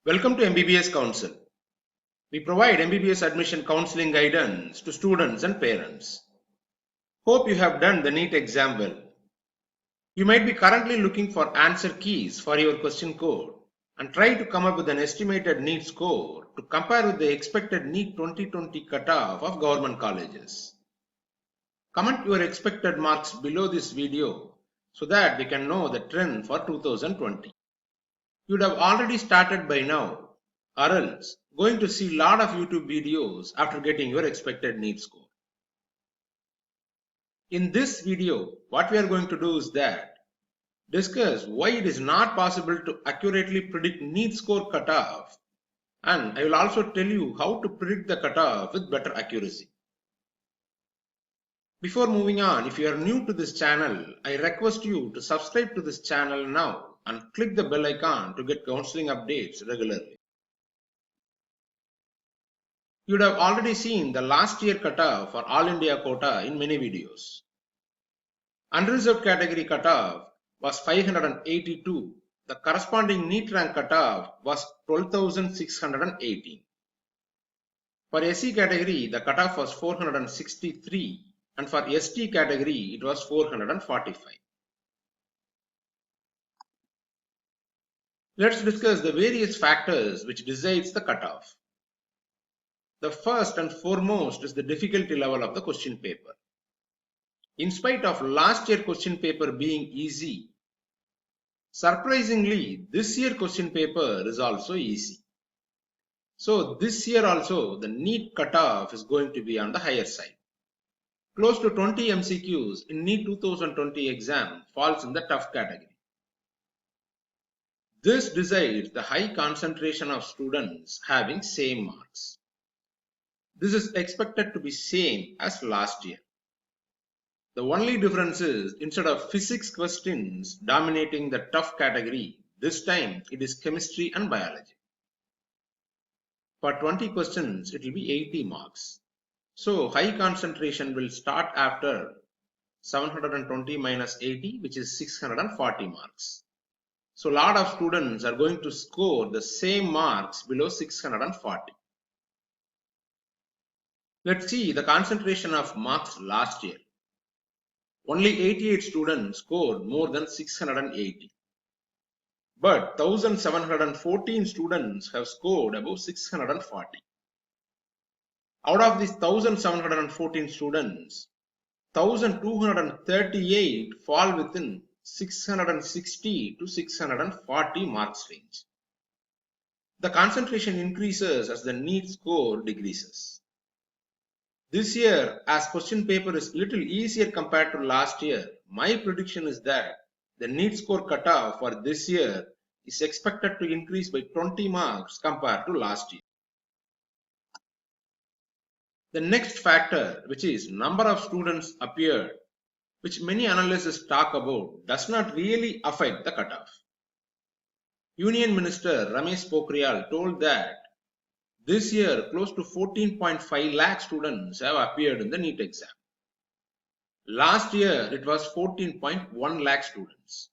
Welcome to MBBS Council. We provide MBBS admission counseling guidance to students and parents. Hope you have done the NEET exam well. You might be currently looking for answer keys for your question code and try to come up with an estimated NEET score to compare with the expected NEET 2020 cutoff of government colleges. Comment your expected marks below this video so that we can know the trend for 2020. You would have already started by now, or else going to see lot of YouTube videos after getting your expected NEET score. In this video, what we are going to do is that discuss why it is not possible to accurately predict NEET score cutoff, and I will also tell you how to predict the cutoff with better accuracy. Before moving on, if you are new to this channel, I request you to subscribe to this channel now and click the bell icon to get counseling updates regularly. You would have already seen the last year cutoff for All India quota in many videos. Unreserved category cutoff was 582. The corresponding NEET rank cutoff was 12,618. For SC category, the cutoff was 463, and for ST category, it was 445. Let's discuss the various factors which decides the cutoff. The first and foremost is the difficulty level of the question paper. In spite of last year question paper being easy, surprisingly, this year question paper is also easy. So this year also the NEET cutoff is going to be on the higher side. Close to 20 MCQs in NEET 2020 exam falls in the tough category. This decides the high concentration of students having same marks. This is expected to be same as last year. The only difference is instead of physics questions dominating the tough category, this time it is chemistry and biology. For 20 questions, it will be 80 marks. So high concentration will start after 720 minus 80, which is 640 marks. So a lot of students are going to score the same marks below 640. Let's see the concentration of marks last year. Only 88 students scored more than 680. But 1,714 students have scored above 640. Out of these 1,714 students, 1,238 fall within 660 to 640 marks range. The concentration increases as the NEET score decreases. This year, as question paper is little easier compared to last year, my prediction is that the NEET score cutoff for this year is expected to increase by 20 marks compared to last year. The next factor, which is number of students appeared, which many analysts talk about, does not really affect the cutoff. Union Minister Ramesh Pokhriyal told that this year close to 14.5 lakh students have appeared in the NEET exam. Last year it was 14.1 lakh students.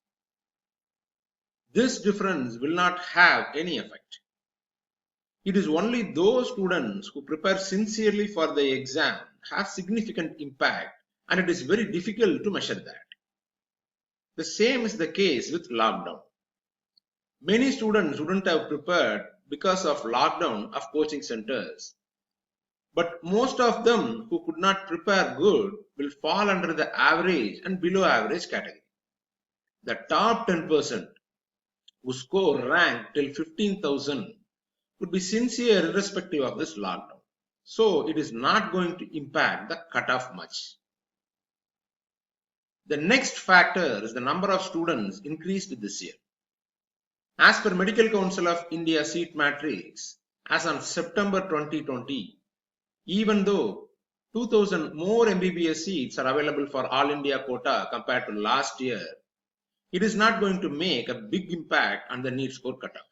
This difference will not have any effect. It is only those students who prepare sincerely for the exam have significant impact, and it is very difficult to measure that. The same is the case with lockdown. Many students wouldn't have prepared because of lockdown of coaching centers. But most of them who could not prepare good will fall under the average and below average category. The top 10% who score rank till 15,000 would be sincere irrespective of this lockdown. So it is not going to impact the cutoff much. The next factor is the number of students increased this year. As per Medical Council of India seat matrix, as on September 2020, even though 2,000 more MBBS seats are available for All India quota compared to last year, it is not going to make a big impact on the NEET score cutoff.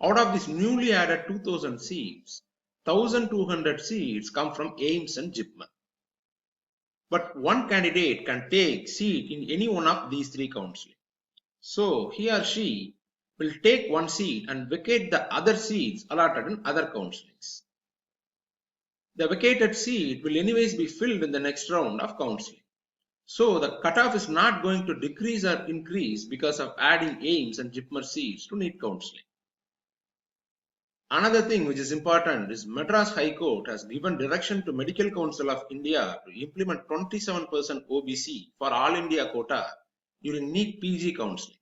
Out of this newly added 2,000 seats, 1,200 seats come from AIIMS and JIPMER. But one candidate can take seat in any one of these three counseling. So he or she will take one seat and vacate the other seats allotted in other counselings. The vacated seat will anyways be filled in the next round of counseling. So the cutoff is not going to decrease or increase because of adding AIIMS and JIPMER seats to NEET counseling. Another thing which is important is Madras High Court has given direction to Medical Council of India to implement 27% OBC for All India quota during NEET PG counseling.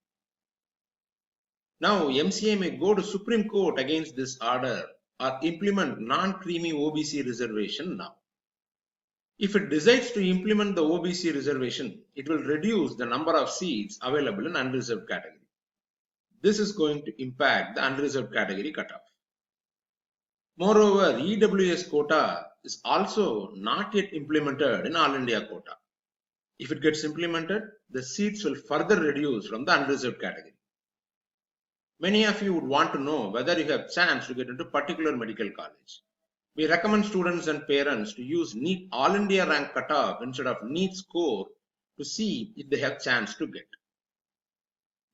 Now MCA may go to Supreme Court against this order or implement non-creamy OBC reservation now. If it decides to implement the OBC reservation, it will reduce the number of seats available in unreserved category. This is going to impact the unreserved category cutoff. Moreover, EWS quota is also not yet implemented in All India quota. If it gets implemented, the seats will further reduce from the unreserved category. Many of you would want to know whether you have chance to get into particular medical college. We recommend students and parents to use NEET All India rank cutoff instead of NEET score to see if they have chance to get.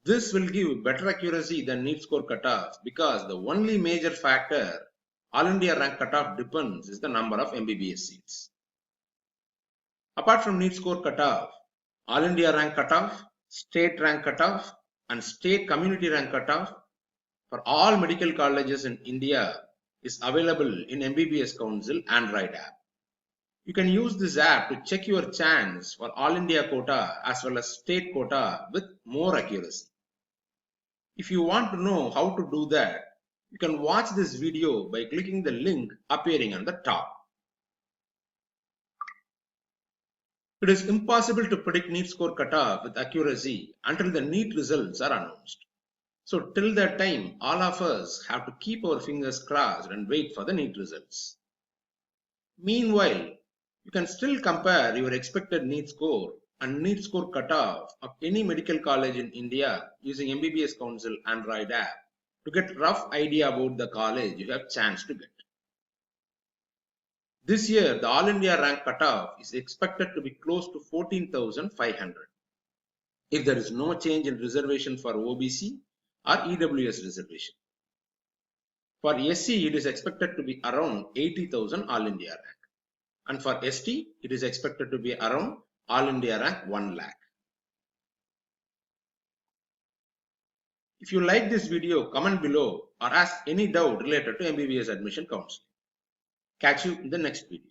This will give better accuracy than NEET score cutoff because the only major factor All India rank cutoff depends is the number of MBBS seats. Apart from NEET score cutoff, All India rank cutoff, state rank cutoff, and state community rank cutoff for all medical colleges in India is available in MBBS Council Android app. You can use this app to check your chance for All India quota as well as state quota with more accuracy. If you want to know how to do that, you can watch this video by clicking the link appearing on the top. It is impossible to predict NEET score cutoff with accuracy until the NEET results are announced. So till that time, all of us have to keep our fingers crossed and wait for the NEET results. Meanwhile, you can still compare your expected NEET score and NEET score cutoff of any medical college in India using MBBS Council Android app to get a rough idea about the college you have chance to get. This year, the All India rank cutoff is expected to be close to 14,500 if there is no change in reservation for OBC or EWS reservation. For SC, it is expected to be around 80,000 All India rank. And for ST, it is expected to be around All India rank 1 lakh. If you like this video, comment below or ask any doubt related to MBBS admission counseling. Catch you in the next video.